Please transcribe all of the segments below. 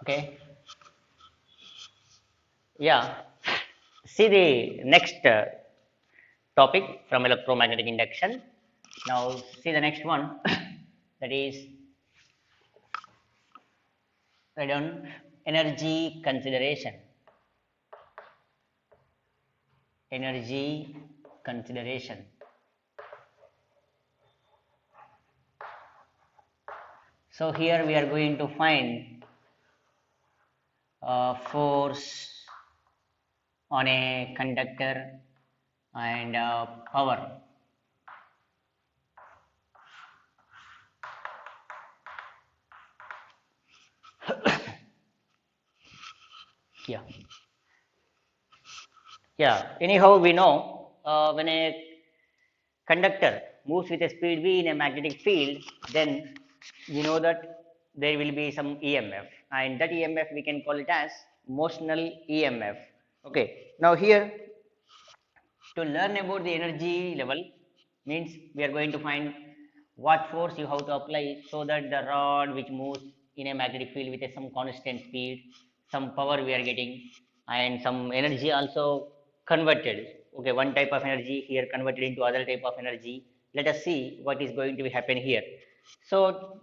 Okay. Yeah. See the next topic from electromagnetic induction. Now see the next one. That is right on energy consideration. Energy consideration. So here we are going to find force on a conductor and power. Yeah. Yeah. Anyhow, we know when a conductor moves with a speed v in a magnetic field, then we know that there will be some EMF, and that EMF we can call it as motional EMF. Okay. Now here to learn about the energy level means we are going to find what force you have to apply so that the rod which moves in a magnetic field with some constant speed, some power we are getting, and some energy also converted. Okay, one type of energy here converted into other type of energy. Let us see what is going to be happen here. So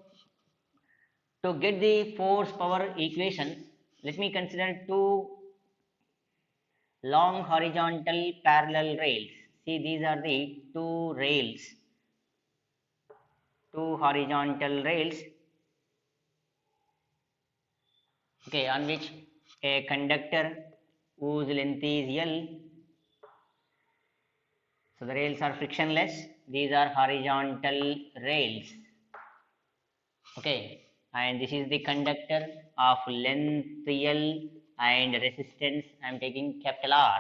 to get the force power equations, let me consider two long horizontal parallel rails. See, these are the two rails, two horizontal rails, okay, on which a conductor whose length is L. So the rails are frictionless. These are horizontal rails, okay, and this is the conductor of length L and resistance I am taking capital R.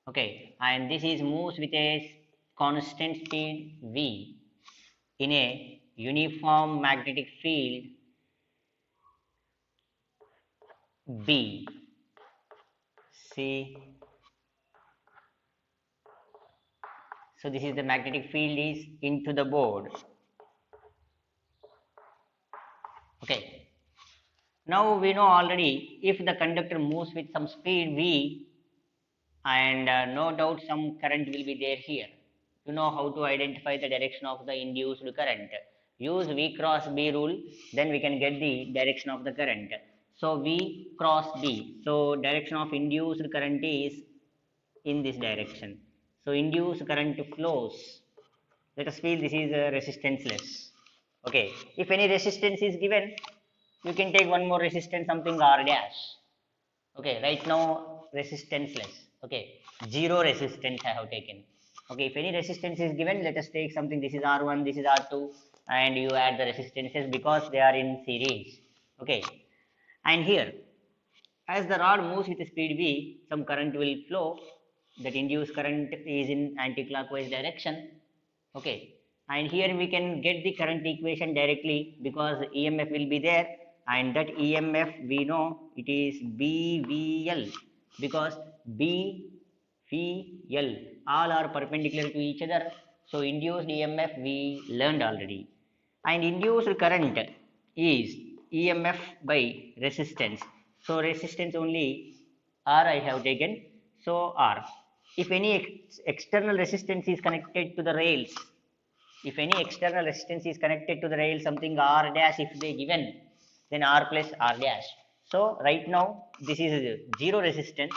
Okay, and this is moves with a constant speed v in a uniform magnetic field B. See, so this is the magnetic field is into the board. Okay. Now we know already if the conductor moves with some speed v, and no doubt some current will be there here. You know how to identify the direction of the induced current. Use V cross B rule, then we can get the direction of the current. So V cross B. So direction of induced current is in this direction. So induced current flows. Let us feel this is resistanceless. Okay. If any resistance is given, you can take one more resistance, something R dash. Okay, right now resistanceless. Okay, zero resistance I have taken. Okay, if any resistance is given, let us take something. This is R1, this is R2, and you add the resistances because they are in series. Okay, and here, as the rod moves with speed v, some current will flow. That induced current is in anti-clockwise direction. Okay, and here we can get the current equation directly because EMF will be there, and that EMF we know it is BVL because BVL all are perpendicular to each other. So induced EMF we learned already, and induced current is EMF by resistance. So resistance only R I have taken. So R. If any external resistance is connected to the rails, if any external resistance is connected to the rail, something R dash if they given, then R plus R dash. So right now this is zero resistance.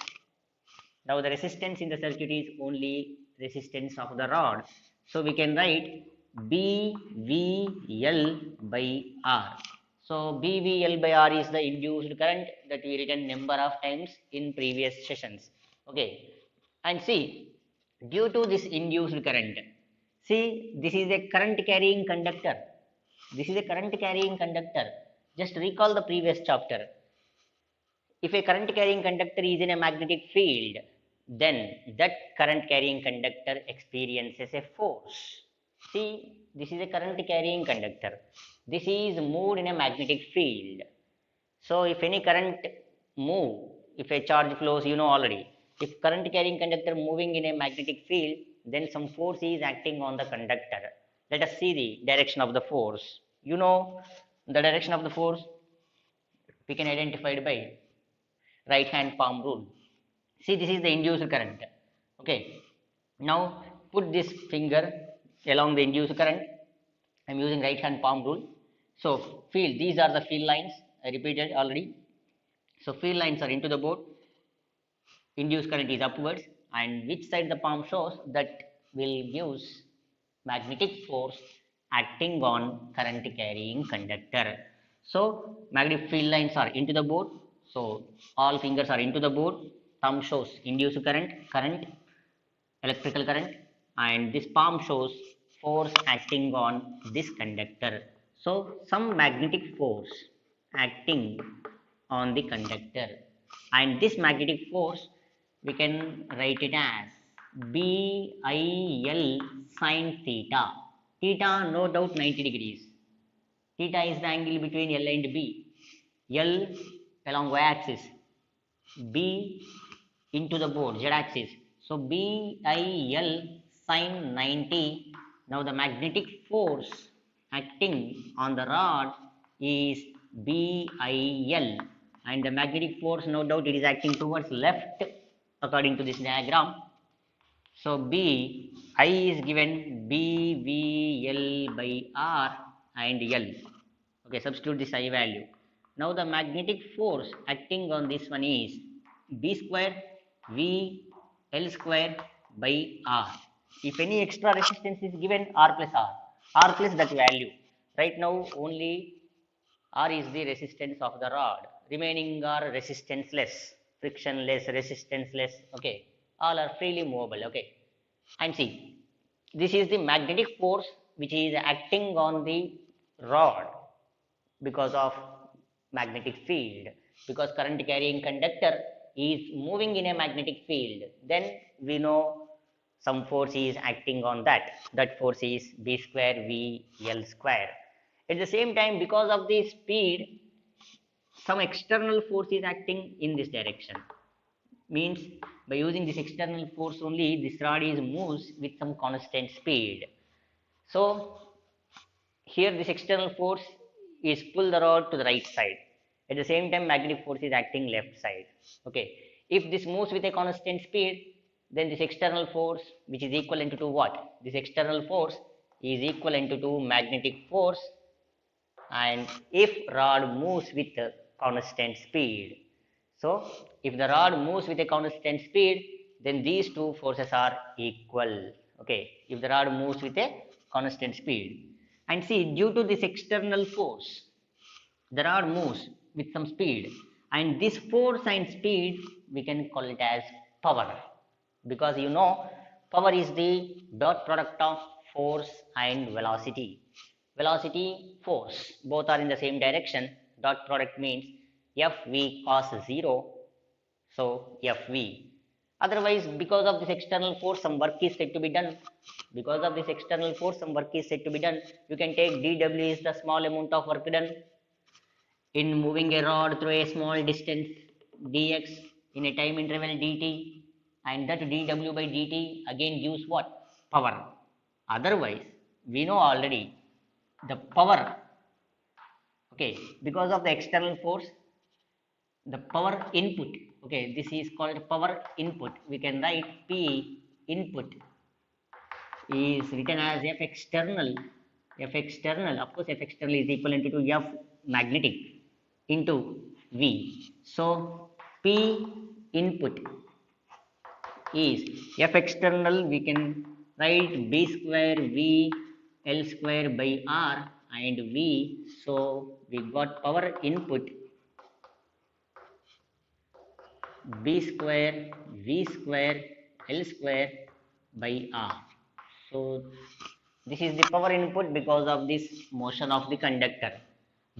Now the resistance in the circuit is only resistance of the rod. So we can write BVL by R. So BVL by R is the induced current that we written number of times in previous sessions. Okay. And see, due to this induced current, see, this is a current carrying conductor. This is a current carrying conductor. Just recall the previous chapter. If a current carrying conductor is in a magnetic field, then that current carrying conductor experiences a force. See, this is a current carrying conductor. This is moved in a magnetic field. So if any current move, if a charge flows, you know already. If current carrying conductor moving in a magnetic field, then some force is acting on the conductor. Let us see the direction of the force. You know the direction of the force. We can identify it by right hand palm rule. See, this is the induced current. Okay, now put this finger along the induced current. I'm using right hand palm rule. So field, these are the field lines. I repeated already. So field lines are into the board, induced current is upwards, and which side the palm shows, that will gives magnetic force acting on current carrying conductor. So magnetic field lines are into the board. So all fingers are into the board. Thumb shows induced current, electrical current, and this palm shows force acting on this conductor. So some magnetic force acting on the conductor, and this magnetic force we can write it as BIL sine theta. Theta, no doubt, 90 degrees. Theta is the angle between L and B. L along y axis, B into the board, Z axis. So BIL sine 90. Now the magnetic force acting on the rod is BIL, and the magnetic force, no doubt, it is acting towards left according to this diagram. So I is given BVL by R and L. Okay, substitute this I value. Now the magnetic force acting on this one is B square V L square by R. If any extra resistance is given, R plus that value. Right now only R is the resistance of the rod. Remaining are resistance-less, frictionless, resistance-less. Okay, all are freely movable. Okay, and see, this is the magnetic force which is acting on the rod because of magnetic field. Because current carrying conductor is moving in a magnetic field, then we know some force is acting on that. That force is B square V L square. At the same time, because of the speed, some external force is acting in this direction. Means by using this external force only, this rod is moves with some constant speed. So here this external force is pull the rod to the right side. At the same time, magnetic force is acting left side. Okay, if this moves with a constant speed, then this external force, which is equivalent to what? This external force is equivalent to magnetic force. And if rod moves with a constant speed, so if the rod moves with a constant speed, then these two forces are equal. Okay, if the rod moves with a constant speed. And see, due to this external force, the rod moves with some speed, and this force and speed we can call it as power, because you know power is the dot product of force and velocity. Velocity, force, both are in the same direction. Dot product means Fv cos 0, so Fv. Otherwise, because of this external force, some work is said to be done. Because of this external force, some work is said to be done. You can take dw is the small amount of work done in moving a rod through a small distance, dx in a time interval dt, and that dw by dt again gives what? Power. Otherwise, we know already the power. Okay, because of the external force, the power input. Okay, this is called power input. We can write P input is written as F external. F external, of course, F external is equivalent to F magnetic into V. So P input is F external. We can write B square V L square by R and V. So we got power input B square V square L square by R. So this is the power input because of this motion of the conductor.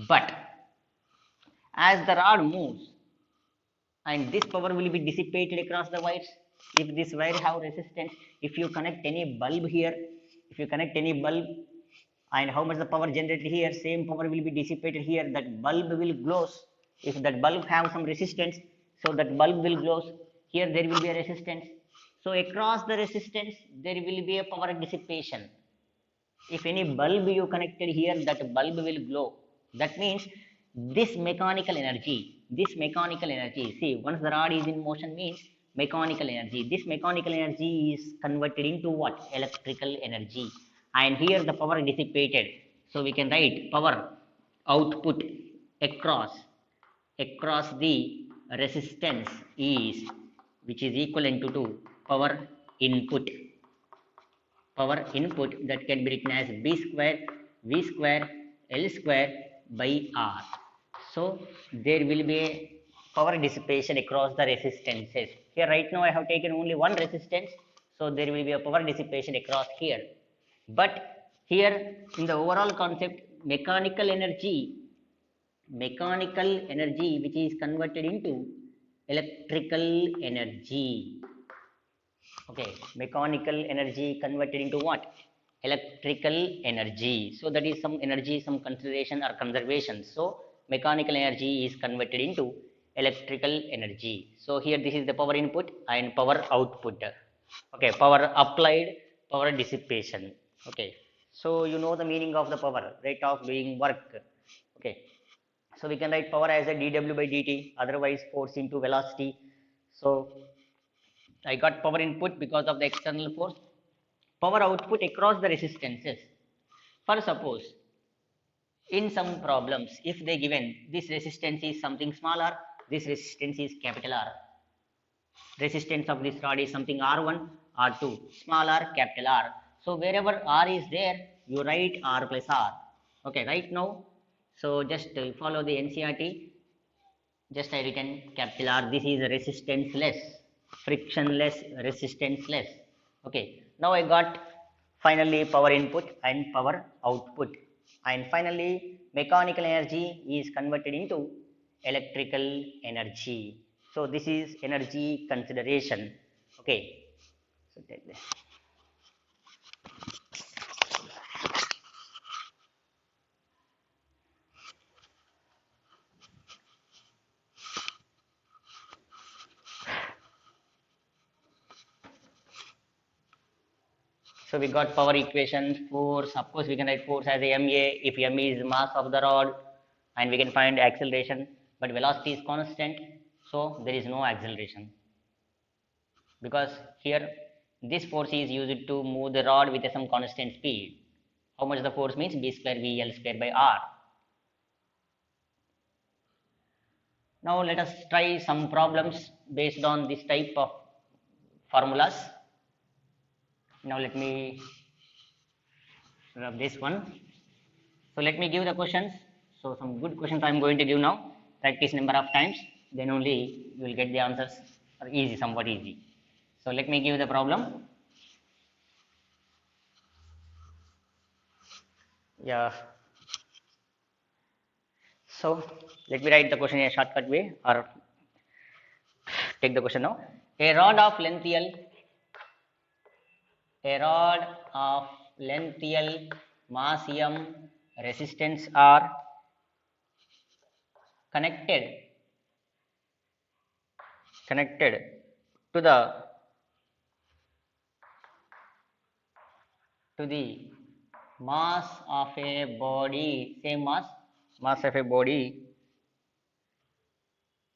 But as the rod moves, and this power will be dissipated across the wires. If this wire have resistance, if you connect any bulb here, if you connect any bulb, and how much the power generated here, same power will be dissipated here. That bulb will glows. If that bulb have some resistance, so that bulb will glows. Here there will be a resistance. So across the resistance, there will be a power dissipation. If any bulb you connected here, that bulb will glow. That means this mechanical energy, see, once the rod is in motion means mechanical energy. This mechanical energy is converted into what? Electrical energy. And here the power dissipated. So we can write power output across the resistance is, which is equivalent to power input, that can be written as b square v square l square by r. So there will be a power dissipation across the resistances. Here right now I have taken only one resistance, so there will be a power dissipation across here. But here in the overall concept, mechanical energy which is converted into electrical energy. Okay, mechanical energy converted into what? Electrical energy. So that is some energy, some consideration or conservation. So mechanical energy is converted into electrical energy. So here this is the power input and power output. Okay, power applied, power dissipation. Okay, so you know the meaning of the power, rate of doing work. Okay, so we can write power as a dw by dt, otherwise force into velocity. So I got power input because of the external force, power output across the resistances. For suppose in some problems, if they given this resistance is something smaller, this resistance is capital R. Resistance of this rod is something R1, R2, small r, capital R. So wherever R is there, you write R plus R. Okay, right now, so just follow the NCERT. Just I written capital R. This is resistance less, frictionless, resistance less. Okay, now I got finally power input and power output, and finally mechanical energy is converted into electrical energy. So this is energy consideration. Okay, so take this. So we got power equation, force. Of course, we can write force as a ma if m is mass of the rod, and we can find acceleration. But velocity is constant, so there is no acceleration, because here this force is used to move the rod with some constant speed. How much the force means b square v l square by r. Now let us try some problems based on this type of formulas. Now let me rub this one. So let me give the questions. So some good questions I am going to give now. Practice number of times, then only you will get the answers, or easy, somewhat easy. So let me give the problem. Yeah. So let me write the question in a shortcut way, or take the question now. A rod of length L, mass M, resistance R, connected to the mass of a body, same mass of a body,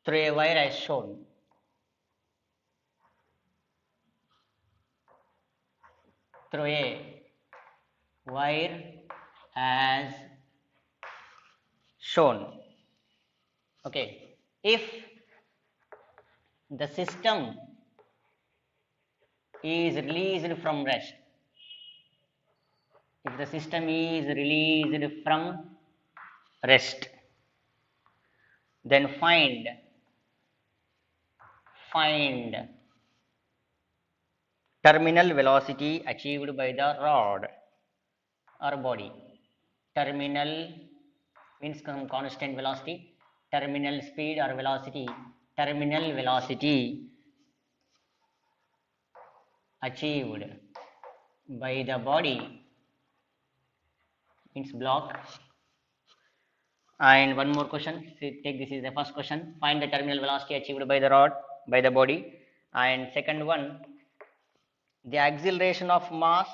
through a wire as shown. Through a wire as shown. Okay, if the system is released from rest, if the system is released from rest, then find terminal velocity achieved by the rod or body. Terminal means some constant velocity, terminal speed or velocity, terminal velocity achieved by the body means block. And one more question, take this is the first question, find the terminal velocity achieved by the rod, by the body. And second one, the acceleration of mass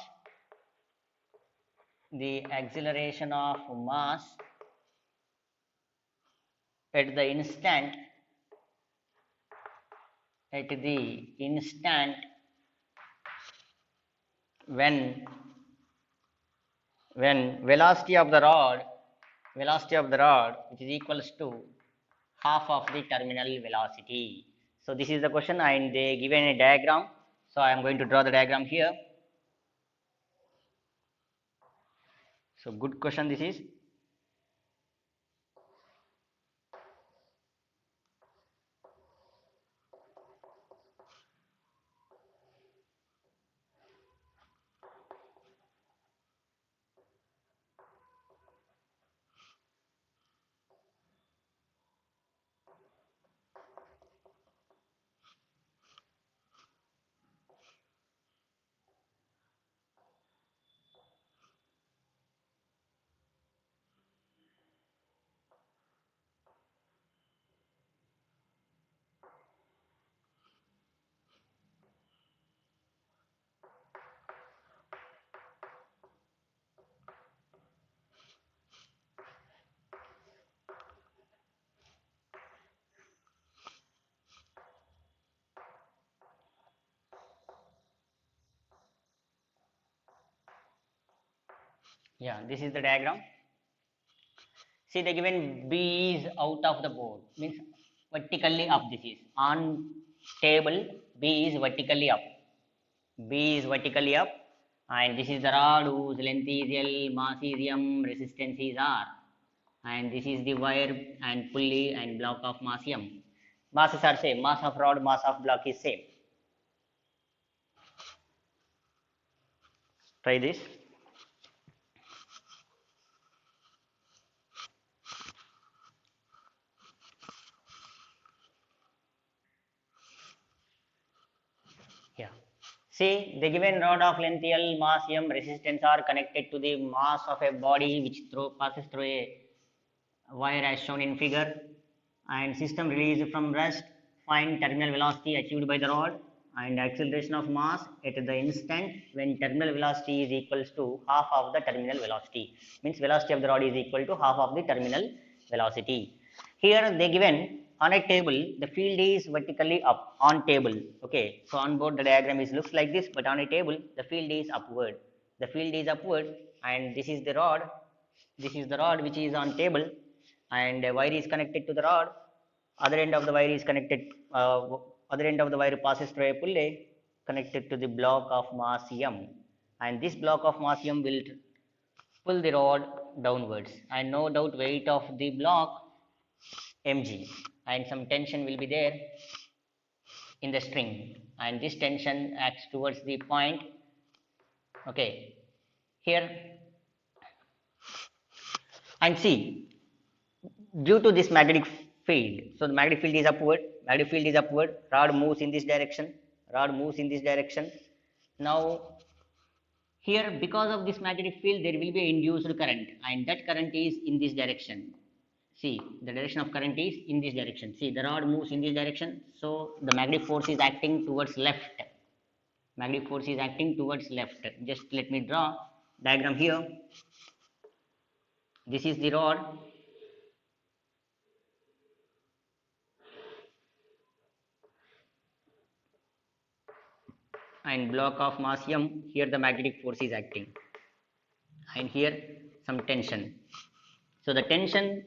at the instant when velocity of the rod which is equals to half of the terminal velocity. So this is the question and they given a diagram. So I am going to draw the diagram here. So good question this is. Yeah, this is the diagram. See, the given B is out of the board, means vertically up. This is on table. B is vertically up. B is vertically up, and this is the rod whose length is L, mass is M, resistance is R, and this is the wire and pulley and block of mass M. Masses are same. Mass of rod, mass of block is same. Try this. Yeah. See, the given rod of length L, mass M, resistance are connected to the mass of a body which passes through a wire as shown in figure, and system released from rest. Find terminal velocity achieved by the rod and acceleration of mass at the instant when terminal velocity is equals to half of the terminal velocity. Means velocity of the rod is equal to half of the terminal velocity. Here they given on a table the field is vertically up on table. Okay, so on board the diagram is looks like this, but on a table the field is upward. The field is upward, and this is the rod. This is the rod which is on table, and a wire is connected to the rod. Other end of the wire is connected. Other end of the wire passes through a pulley connected to the block of mass M, and this block of mass M will pull the rod downwards, and no doubt weight of the block mg, and some tension will be there in the string, and this tension acts towards the point. Okay, here, and see, due to this magnetic field, so the magnetic field is upward, rod moves in this direction, now here because of this magnetic field there will be induced current, and that current is in this direction. See, the direction of current is in this direction. See, the rod moves in this direction, so the magnetic force is acting towards left. Just let me draw diagram here. This is the rod, and block of mass m. Here the magnetic force is acting, and here some tension. So the tension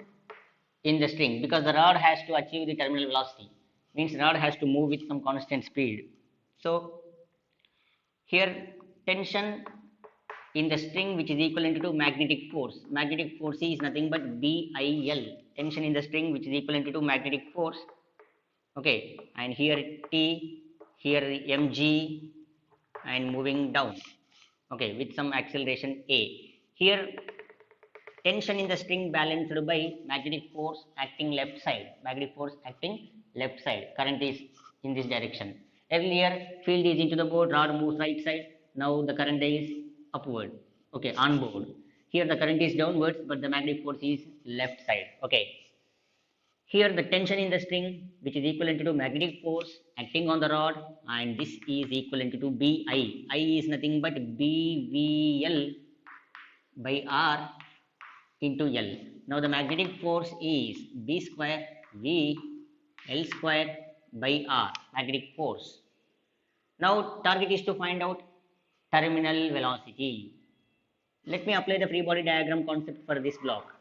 in the string, because the rod has to achieve the terminal velocity, means rod has to move with some constant speed. So here tension in the string which is equivalent to magnetic force. Magnetic force is nothing but BIL. Tension in the string which is equivalent to magnetic force. Okay, and here T, here mg, and moving down. Okay, with some acceleration A. Here tension in the string balanced by magnetic force acting left side. Current is in this direction. Earlier field is into the board, rod moves right side. Now the current is upward. Okay, on board. Here the current is downwards, but the magnetic force is left side. Okay. Here the tension in the string which is equivalent to magnetic force acting on the rod, and this is equivalent to BI. I is nothing but BVL by R into L. Now the magnetic force is B square V L square by R, magnetic force. Now target is to find out terminal velocity. Let me apply the free body diagram concept for this block.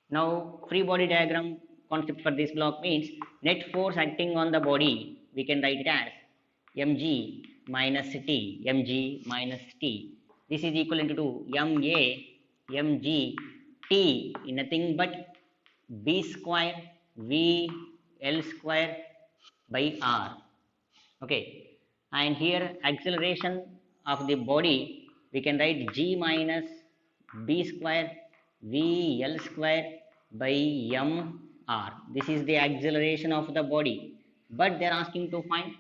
Now free body diagram concept for this block means net force acting on the body, we can write it as mg minus t, mg minus t. This is equivalent to ma mg t, nothing but b square v l square by r. Okay, and here acceleration of the body, we can write g minus b square v l square by m r. This is the acceleration of the body, but they are asking to find,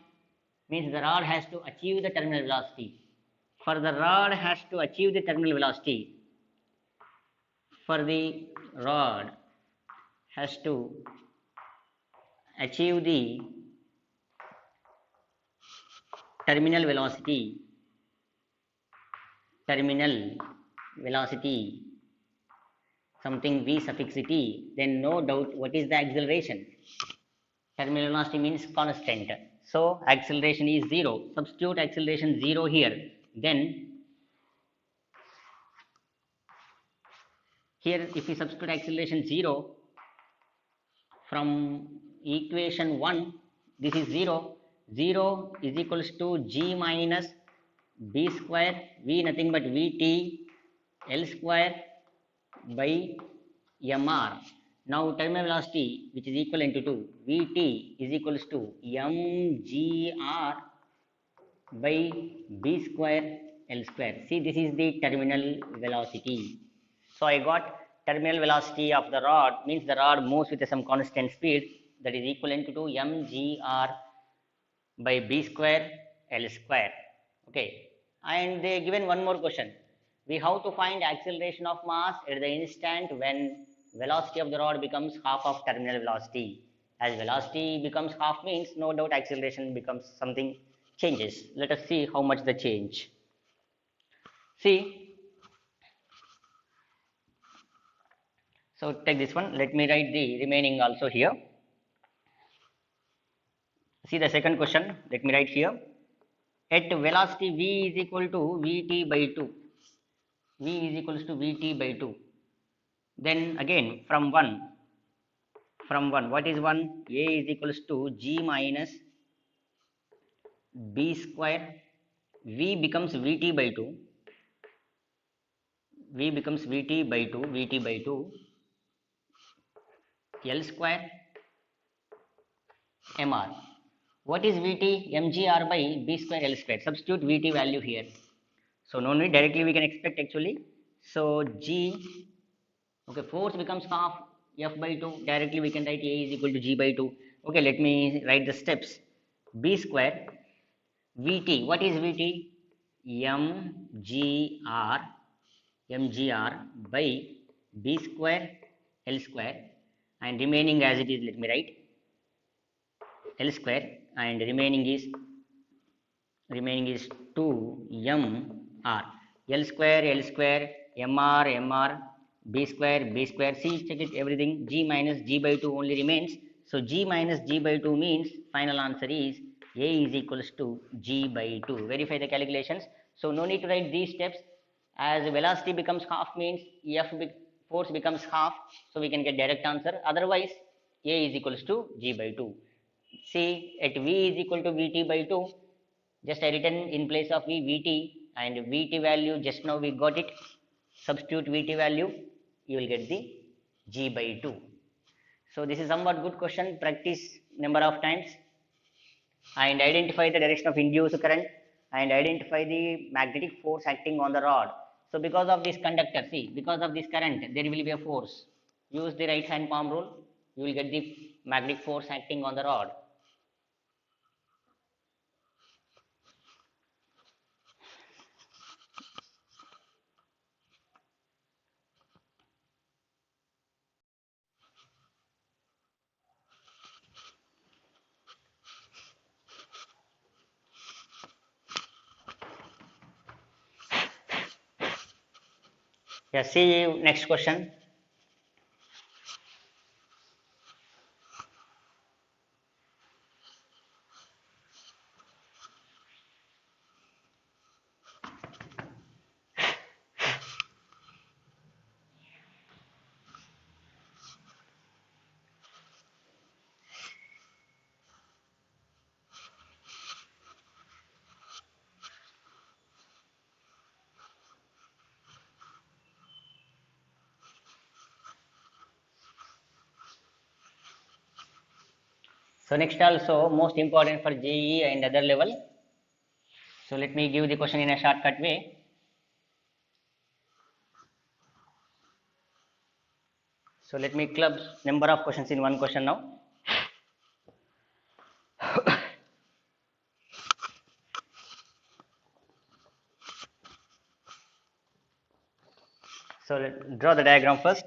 means the rod has to achieve the terminal velocity. For the rod has to achieve the terminal velocity, for the rod has to achieve the terminal velocity, something v suffix t, then no doubt what is the acceleration? Terminal velocity means constant. So acceleration is 0. Substitute acceleration 0 here. Then here if we substitute acceleration 0 from equation 1, this is 0. 0 is equals to g minus b square, v nothing but vt l square by mr. Now terminal velocity, which is equivalent to vt is equals to mgr by b square l square. See, this is the terminal velocity. So I got terminal velocity of the rod, means the rod moves with some constant speed, that is equivalent to mgr by b square l square. Okay, and they given one more question. We have to find acceleration of mass at the instant when velocity of the rod becomes half of terminal velocity. As velocity becomes half means no doubt acceleration becomes something changes. Let us see how much the change. See, so take this one. Let me write the remaining also here. See the second question. Let me write here. At velocity v is equal to vt by 2. V is equals to vt by 2. Then again from 1, what is 1? A is equals to g minus b square, v becomes vt by 2, vt by 2 l square mr. What is vt? mgr by b square l square. Substitute vt value here. So no need, directly we can expect actually. So g, okay, force becomes half f by 2, directly we can write a is equal to g by 2. Okay, let me write the steps. B square vt, what is vt? mgr by b square l square, and remaining as it is, let me write l square, and remaining is 2 mr. L square mr b square. See, check it, everything. G minus g by 2 only remains. So g minus g by 2 means final answer is a is equals to g by 2. Verify the calculations. So no need to write these steps, as velocity becomes half means force becomes half, so we can get direct answer. Otherwise a is equals to g by 2. See, at v is equal to vt by 2, just I written in place of v vt, and vt value just now we got it. Substitute vt value, you will get the g by 2. So this is somewhat good question. Practice number of times and identify the direction of induced current and identify the magnetic force acting on the rod. So because of this conductor, see, because of this current, there will be a force. Use the right hand palm rule, you will get the magnetic force acting on the rod. Yeah, see you next question. So next also most important for JEE and other level. So let me give the question in a shortcut way. So let me club number of questions in one question now. So let draw the diagram first.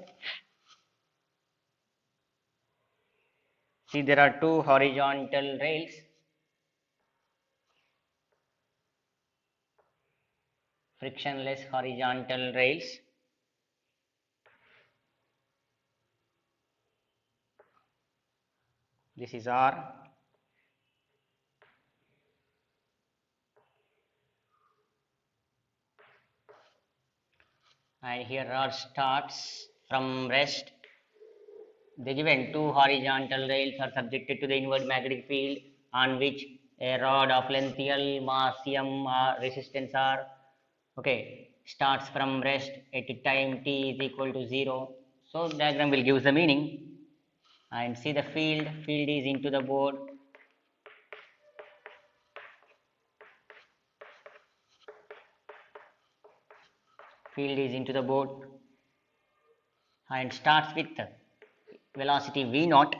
See, there are two horizontal rails. Frictionless horizontal rails. This is R. And here R starts from rest. The given two horizontal rails are subjected to the inward magnetic field on which a rod of length L, mass M, resistance R, okay, starts from rest at time t is equal to 0. So diagram will give the meaning, and see the field is into the board. Field is into the board and starts with velocity v naught.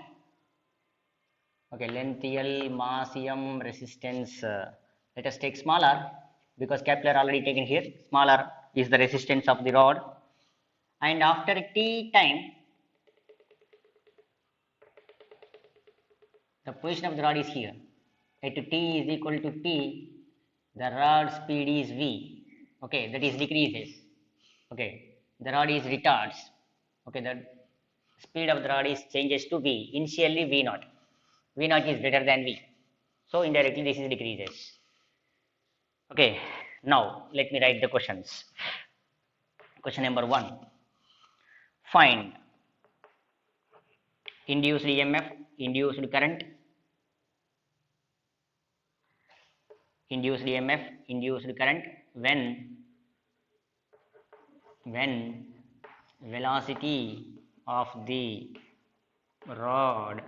Okay, length L, mass M, resistance. Let us take smaller because capital already taken here. Smaller is the resistance of the rod. And after t time, the position of the rod is here. At t is equal to t, the rod speed is v. Okay, that is decreases. Okay, the rod is retards. Okay, the speed of the rod is changes to v. Initially v naught. V naught is greater than v. So indirectly this is decreases. Okay, now let me write the questions. Question number 1. Find induced EMF, induced current, induced EMF, induced current when velocity of the rod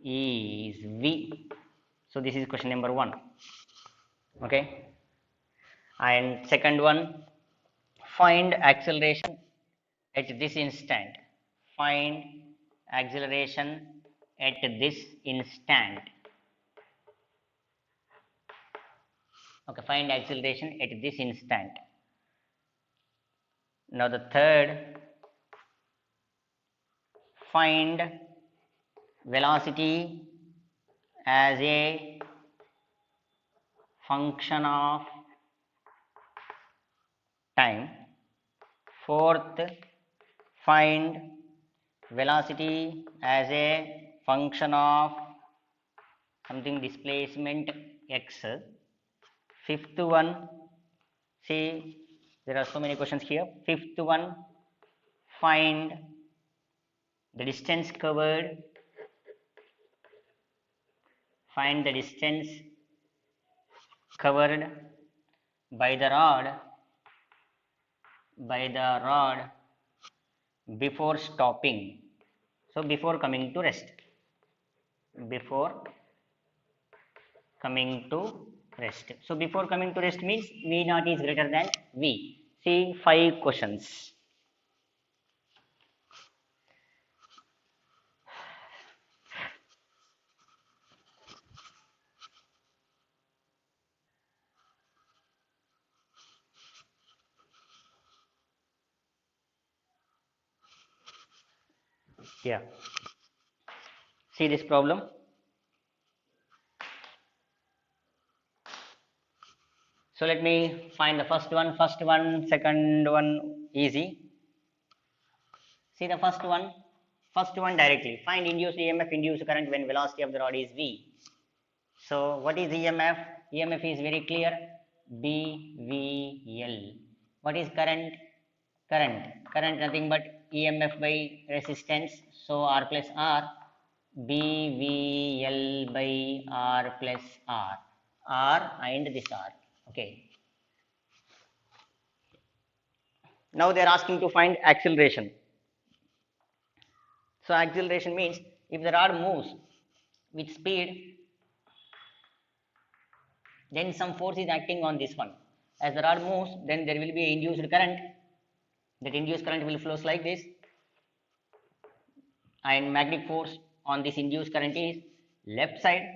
is v. So this is question number 1. Okay, and second one, find acceleration at this instant. Find acceleration at this instant. Okay, find acceleration at this instant. Now the third, find velocity as a function of time. Fourth, find velocity as a function of something displacement x. Fifth one, see there are so many questions here. Fifth one, find the distance covered, find the distance covered by the rod before stopping. So before coming to rest. Before coming to rest. So before coming to rest means V naught is greater than V. See 5 questions. Yeah. See this problem. So let me find the first one, second one easy. See the first one directly. Find induced EMF, induced current when velocity of the rod is V. So what is EMF? EMF is very clear, BVL. What is current? Current nothing but EMF by resistance. So R plus R, BVL by R plus R. R and this R. Okay. Now they are asking to find acceleration. So acceleration means if the rod moves with speed, then some force is acting on this one. As the rod moves, then there will be induced current. That induced current will flows like this, and magnetic force on this induced current is left side.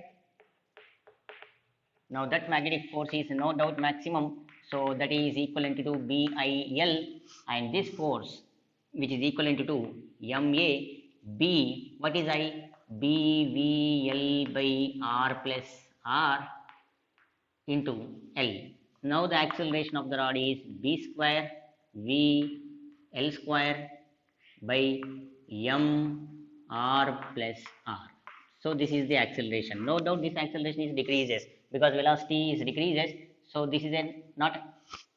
Now that magnetic force is no doubt maximum, so that is equivalent to BIL, and this force which is equivalent to MA B, what is I? BVL by R plus R into L. Now the acceleration of the rod is B square V L square by M R plus R. So this is the acceleration. No doubt this acceleration is decreases because velocity is decreases. So this is a not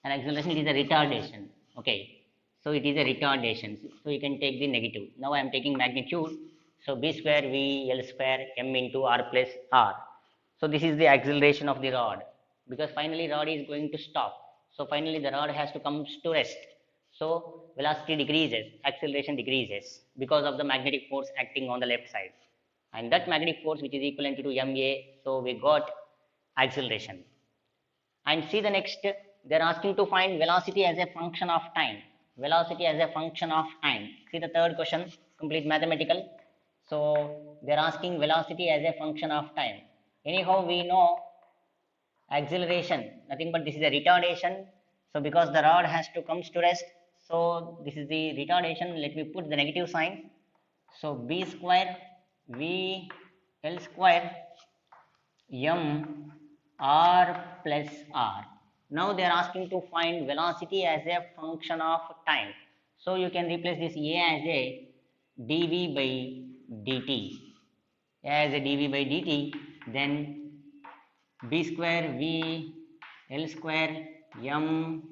an acceleration, it is a retardation. Okay. So it is a retardation. So you can take the negative. Now I am taking magnitude. So B square V L square M into R plus R. So this is the acceleration of the rod, because finally rod is going to stop. So finally the rod has to come to rest. So velocity decreases, acceleration decreases because of the magnetic force acting on the left side. And that magnetic force which is equivalent to MA, so we got acceleration. And see the next, they are asking to find velocity as a function of time. Velocity as a function of time. See the third question, complete mathematical. So they are asking velocity as a function of time. Anyhow, we know acceleration, nothing but this is a retardation. So because the rod has to comes to rest, so this is the retardation. Let me put the negative sign. So B square V L square M R plus R. Now they are asking to find velocity as a function of time. So you can replace this A as a dV by dt. As a dV by dt, then B square V L square M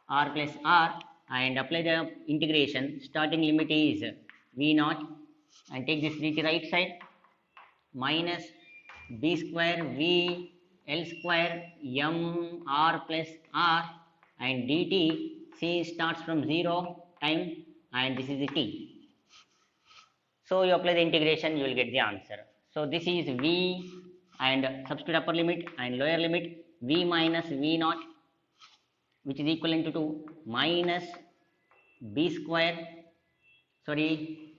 R plus R, and apply the integration. Starting limit is V naught, and take this dt right side, minus B square V L square M R plus R, and dt. C starts from 0 time, and this is the t. So you apply the integration, you will get the answer. So this is V, and substitute upper limit and lower limit, V minus V naught, which is equivalent to minus B square, sorry,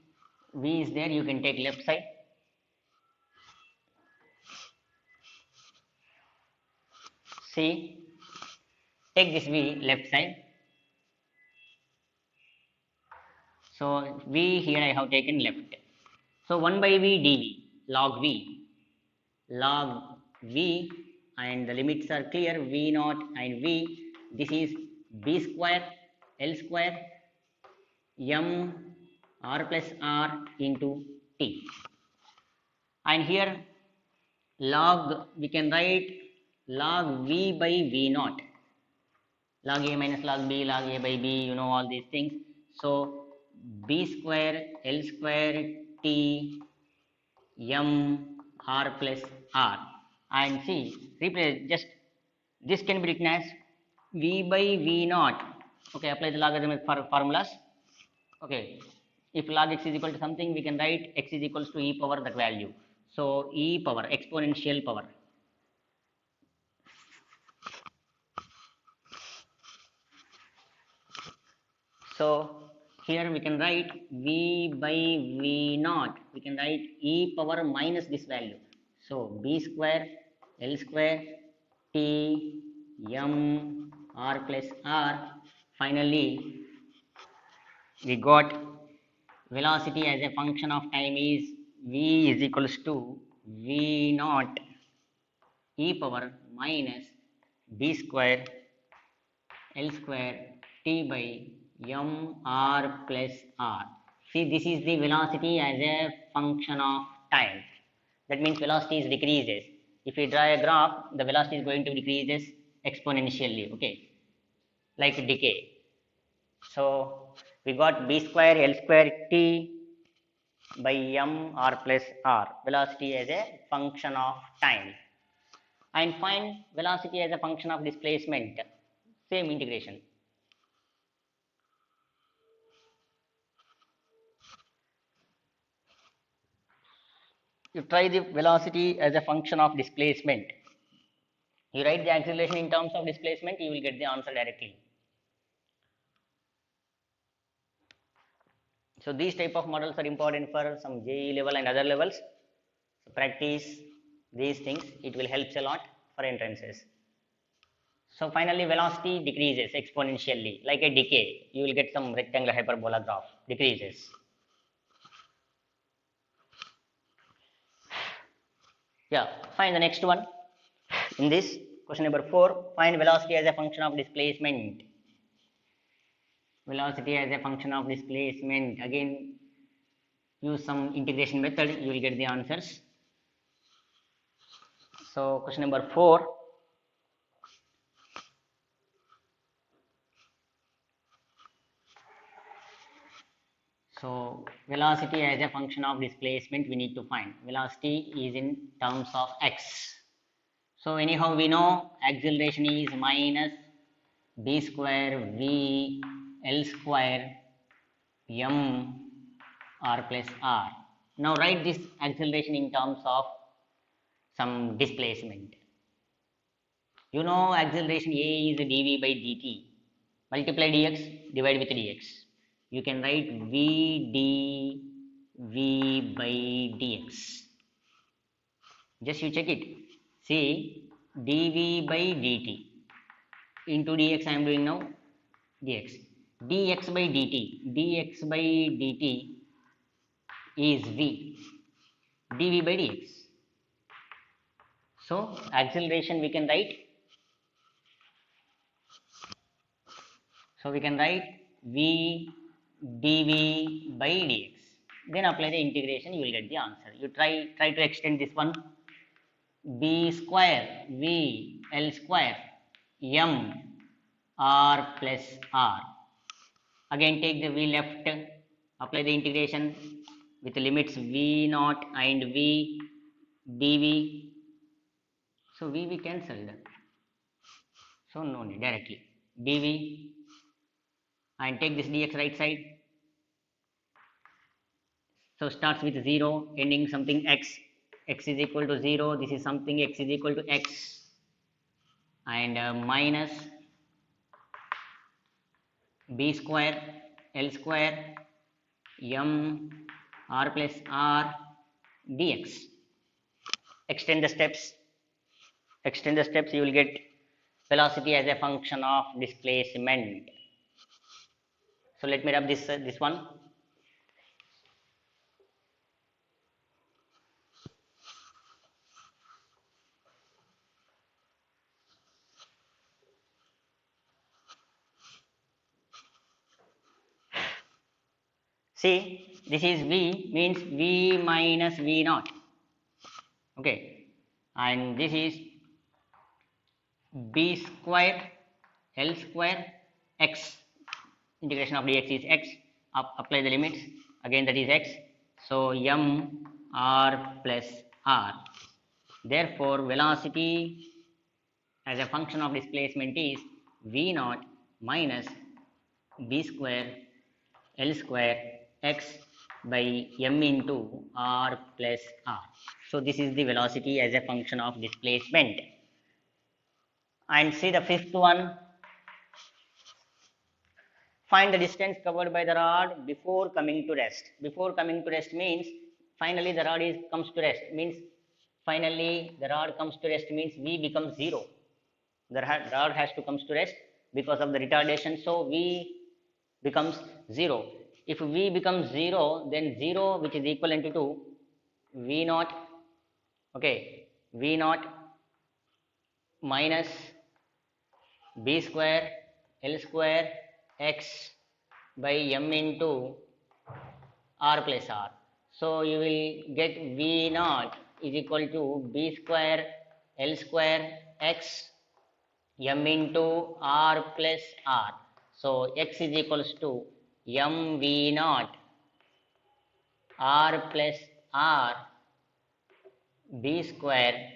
V is there, you can take left side, see, take this V left side. So V here I have taken left. So 1 by V dV, log V, and the limits are clear, V naught and V. This is B square L square M R plus R into T. And here log, we can write log V by V naught. Log A minus log B, log A by B, you know all these things. So B square L square T M R plus R. And see, replace, just this can be written as V by V naught. Okay, apply the logarithmic formulas. Okay, if log x is equal to something, we can write x is equals to e power that value. So e power, exponential power. So here we can write V by V naught. We can write e power minus this value. So B square L square T M R plus R. Finally, we got velocity as a function of time is V is equals to V naught e power minus B square L square T by M R plus R. See, this is the velocity as a function of time. That means velocity is decreases. If you draw a graph, the velocity is going to decreases exponentially, okay, like decay. So we got B square L square T by M R plus R, velocity as a function of time. And find velocity as a function of displacement, same integration. you try the velocity as a function of displacement. You write the acceleration in terms of displacement, you will get the answer directly. So these type of models are important for some JEE level and other levels. So practice these things, it will help a lot for entrances. So finally velocity decreases exponentially like a decay. You will get some rectangular hyperbola graph, decreases. Yeah, find the next one. In this question number 4, find velocity as a function of displacement. Velocity as a function of displacement. Again, use some integration method, you will get the answers. So question number 4. So velocity as a function of displacement we need to find. Velocity is in terms of x. So anyhow we know acceleration is minus b square v l square m r plus r. Now write this acceleration in terms of some displacement. You know acceleration A is dv by dt. Multiply dx, divide with dx. You can write v dv by dx. Just you check it. See dv by dt into dx I am doing now dx. dx by dt is v dv by dx. So acceleration we can write. So we can write v dv by dx. Then apply the integration, you will get the answer. You try to extend this one. B square v l square m r plus r. Again take the v left, apply the integration with the limits v naught and v dv. So v cancelled. So no need, directly dv and take this dx right side. So starts with 0, ending something x. X is equal to 0. This is something x is equal to x. And minus b square l square m r plus r dx. Extend the steps. You will get velocity as a function of displacement. So let me rub this one. See, this is v means v minus v naught. Okay, and this is b square l square x. Integration of dx is x. Apply the limits. Again that is x. So m r plus r. Therefore, velocity as a function of displacement is v naught minus b square l square x by m into r plus r. So this is the velocity as a function of displacement. And see the fifth one. Find the distance covered by the rod before coming to rest. Before coming to rest means finally the rod comes to rest. Means finally the rod comes to rest means v becomes 0. The rod has to comes to rest because of the retardation. So v becomes 0. If v becomes 0, then 0 which is equivalent to v naught. Okay, v naught minus b square l square x by m into r plus r. So you will get v naught is equal to b square l square x m into r plus r. So x is equals to m v naught r plus r b square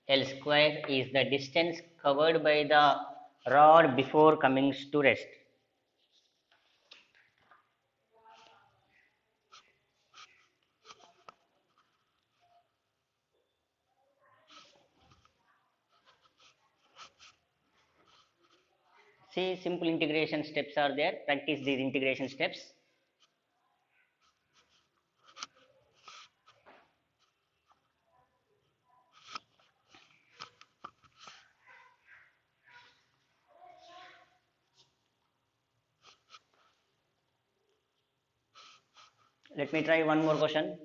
l square is the distance covered by the rod before coming to rest. See, simple integration steps are there. Practice these integration steps. Let me try one more question.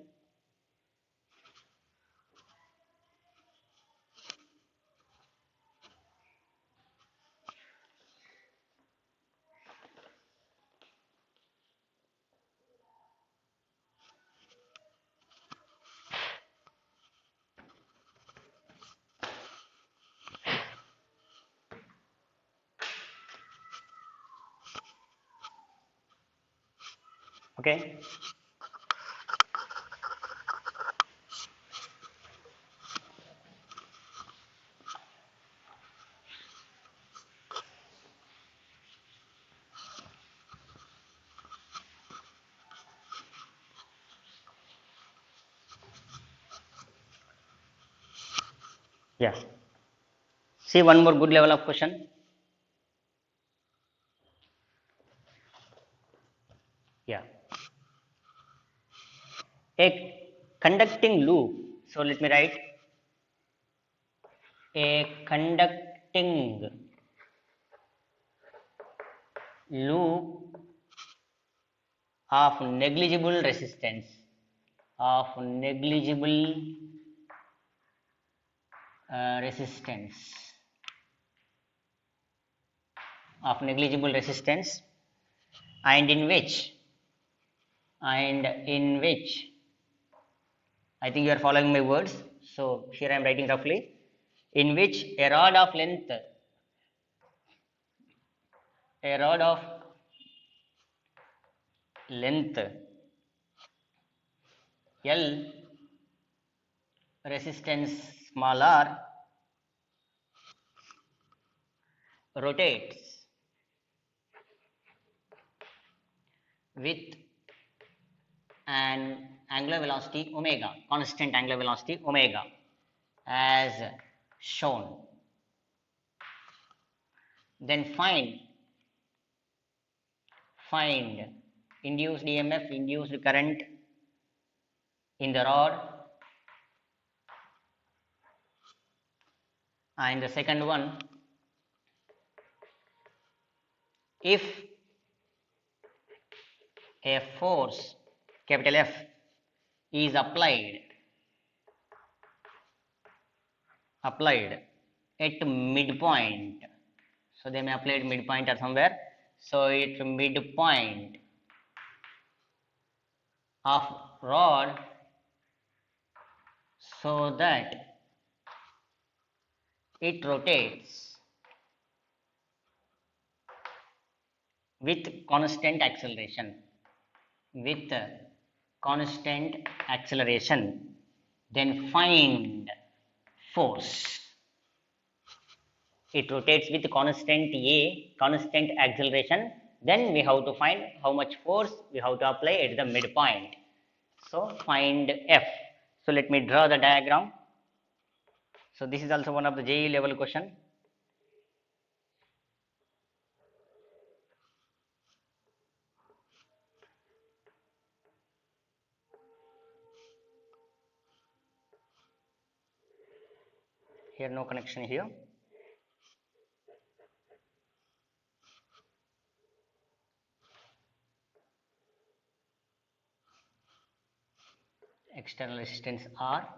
Okay. Yeah. See one more good level of question. Yeah. A conducting loop. So let me write a conducting loop of negligible resistance resistance of negligible resistance and in which I think you are following my words. So here I am writing roughly, in which a rod of length L, resistance small r, rotates with an angular velocity omega, constant angular velocity omega, as shown. Then find induced EMF, induced current in the rod, and the second one, if a force capital F is applied at midpoint, so they may apply at midpoint or somewhere, so at midpoint of rod, so that it rotates with constant acceleration, then find force. It rotates with constant acceleration, then we have to find how much force we have to apply at the midpoint. So find F. So let me draw the diagram. So this is also one of the JEE level question. Here no connection here. External resistance R.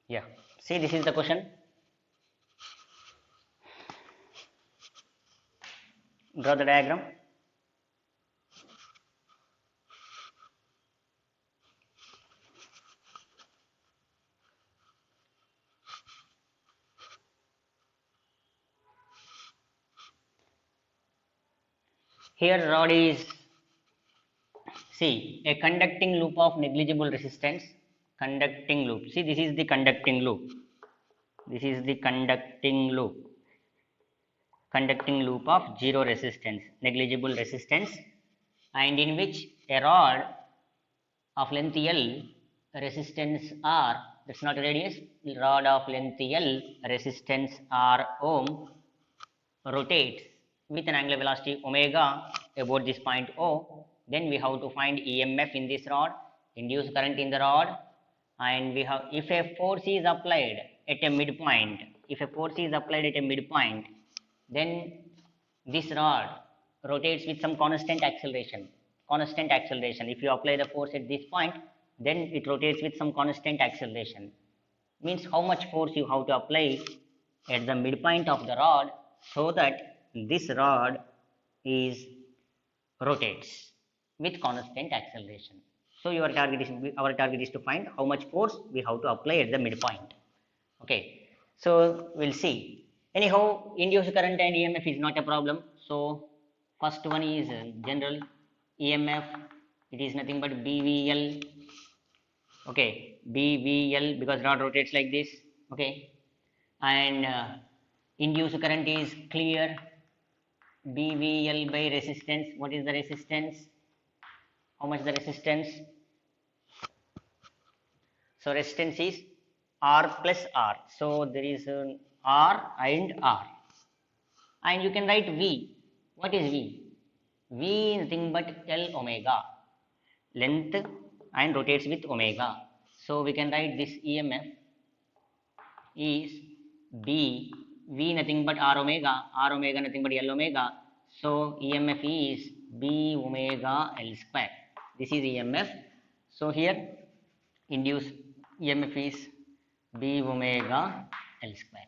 Yeah. See, this is the question. Draw the diagram. Here rod is See, a conducting loop of negligible resistance, conducting loop. See, this is the conducting loop. This is the conducting loop of zero resistance, negligible resistance, and in which a rod of length L, resistance R, that's not radius, rod of length L, resistance R ohm, rotates with an angular velocity omega about this point O. Then we have to find EMF in this rod, induced current in the rod, and we have, if a force is applied at a midpoint, then this rod rotates with some constant acceleration. If you apply the force at this point, then it rotates with some constant acceleration. Means how much force you have to apply at the midpoint of the rod so that this rod is rotates with constant acceleration. So our target is to find how much force we have to apply at the midpoint. Okay, so we'll see. Anyhow, induced current and EMF is not a problem. So first one is general EMF. It is nothing but BVL. Okay, BVL, because rod rotates like this. Okay, and induced current is clear. BVL by resistance. What is the resistance? How much the resistance? So resistance is R plus R. So there is R and R. And you can write V. What is V? V is nothing but L omega. Length and rotates with omega. So we can write this EMF is B. V nothing but R omega. R omega nothing but L omega. So EMF is B omega L square. This is EMF. So here induced EMF is B omega L square.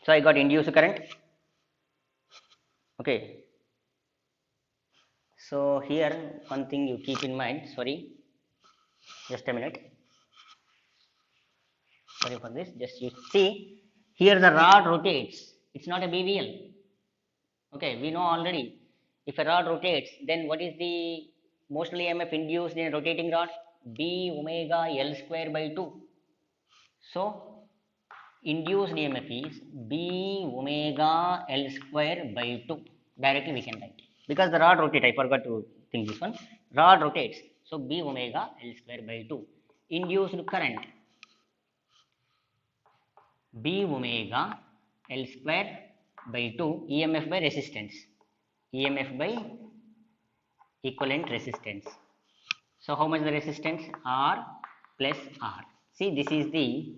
So I got induced current. Okay. So here one thing you keep in mind, sorry, just a minute. Sorry for this, just you see, here the rod rotates, it's not a BVL. Okay, we know already, if a rod rotates, then what is the motional EMF induced in a rotating rod? B omega L square by 2. So induced EMF is B omega L square by 2. Directly we can write. Because the rod rotates, I forgot to think this one. Rod rotates. So B omega L square by 2. Induced current B omega L square by 2. EMF by resistance. EMF by equivalent resistance. So how much the resistance? R plus R. See, this is the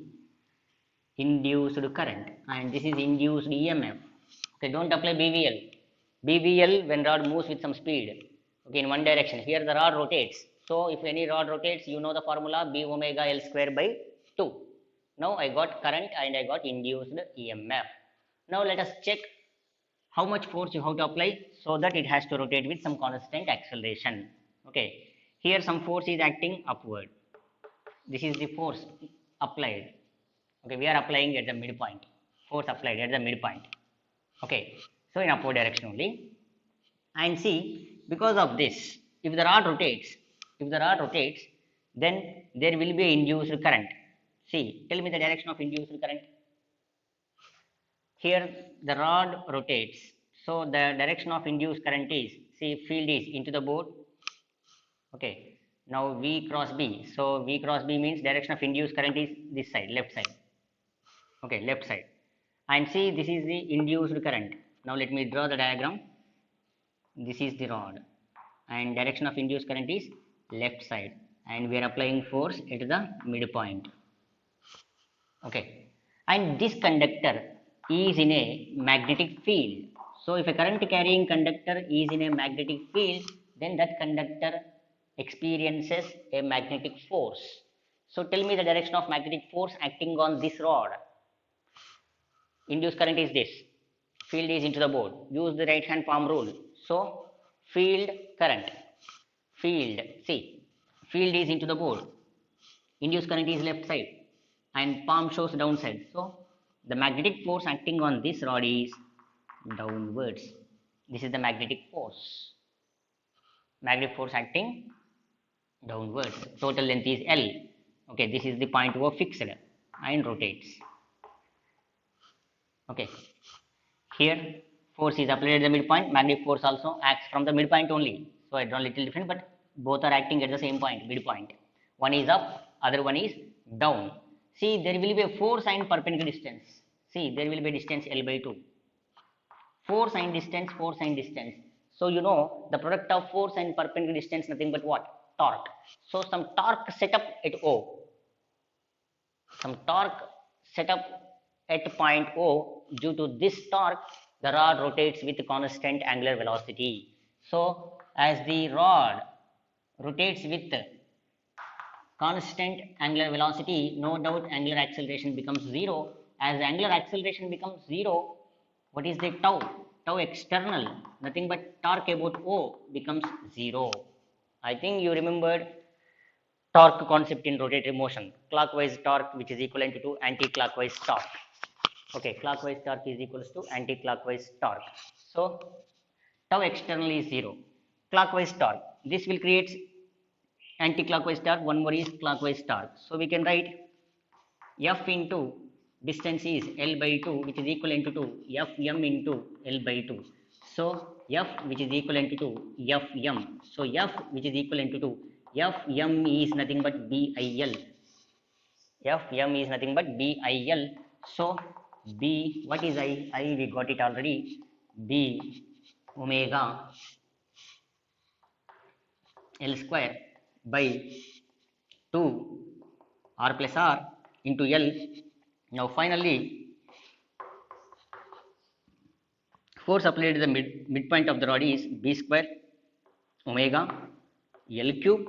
induced current and this is induced EMF. Okay, don't apply BVL. BVL when rod moves with some speed. Okay, in one direction. Here the rod rotates. So if any rod rotates, you know the formula B omega L square by 2. Now I got current and I got induced EMF. Now let us check how much force you have to apply so that it has to rotate with some constant acceleration. Okay, here some force is acting upward. This is the force applied. Okay, we are applying at the midpoint. Force applied at the midpoint. Okay, so in upward direction only. And see, because of this, if the rod rotates, then there will be induced current. See, tell me the direction of induced current. Here the rod rotates. So the direction of induced current is, see, field is into the board. Okay, now V cross B. So V cross B means direction of induced current is this side, left side. Okay, left side. And see, this is the induced current. Now let me draw the diagram. This is the rod and direction of induced current is left side and we are applying force at the midpoint. Okay, and this conductor is in a magnetic field. So if a current carrying conductor is in a magnetic field, then that conductor experiences a magnetic force. So tell me the direction of magnetic force acting on this rod. Induced current is this. Field is into the board. Use the right hand palm rule. So field current. Field. See. Field is into the board. Induced current is left side. And palm shows downside. So the magnetic force acting on this rod is downwards. This is the magnetic force. Magnetic force acting downwards. Total length is L. Okay, this is the point O fixed and rotates. Okay, here force is applied at the midpoint. Magnetic force also acts from the midpoint only. So I draw a little different, but both are acting at the same point, midpoint. One is up, other one is down. See, there will be a force and perpendicular distance. See, there will be a distance L by 2. Force and distance, force and distance. So you know the product of force and perpendicular distance nothing but what? Torque. So some torque set up at O. Some torque set up at point O. Due to this torque, the rod rotates with constant angular velocity. So as the rod rotates with constant angular velocity, no doubt angular acceleration becomes zero. As angular acceleration becomes zero, what is the tau? Tau external, nothing but torque about O becomes zero. I think you remembered torque concept in rotatory motion. Clockwise torque which is equivalent to anti-clockwise torque. Okay, clockwise torque is equals to anti-clockwise torque. So tau external is zero. Clockwise torque. This will create anti-clockwise torque. One more is clockwise torque. So we can write F into distance is L by 2 which is equivalent to Fm into L by 2. So F which is equivalent to Fm. So F which is equivalent to Fm is nothing but BIL. Fm is nothing but BIL. So B, what is I? I we got it already. B omega L square by 2 R plus R into L. Now finally force applied at the midpoint of the rod is B square omega L cube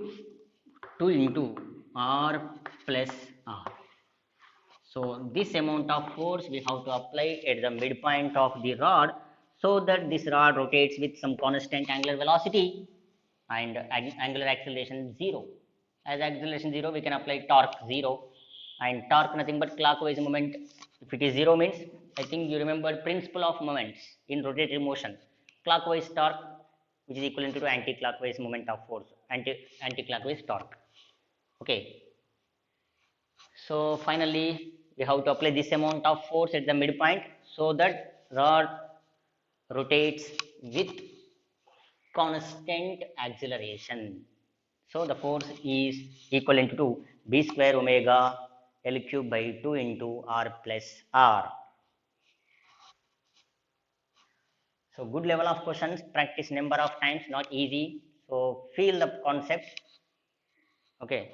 2 into R plus R. So this amount of force we have to apply at the midpoint of the rod so that this rod rotates with some constant angular velocity and angular acceleration 0. As acceleration 0, we can apply torque 0 and torque nothing but clockwise moment. If it is 0 means, I think you remember principle of moments in rotatory motion. Clockwise torque which is equivalent to anti-clockwise moment of force, anti-clockwise torque. Okay. So finally, we have to apply this amount of force at the midpoint so that rod rotates with constant acceleration. So the force is equivalent to B square omega L cube by 2 into R plus R. So good level of questions, practice number of times, not easy. So feel the concept. Okay.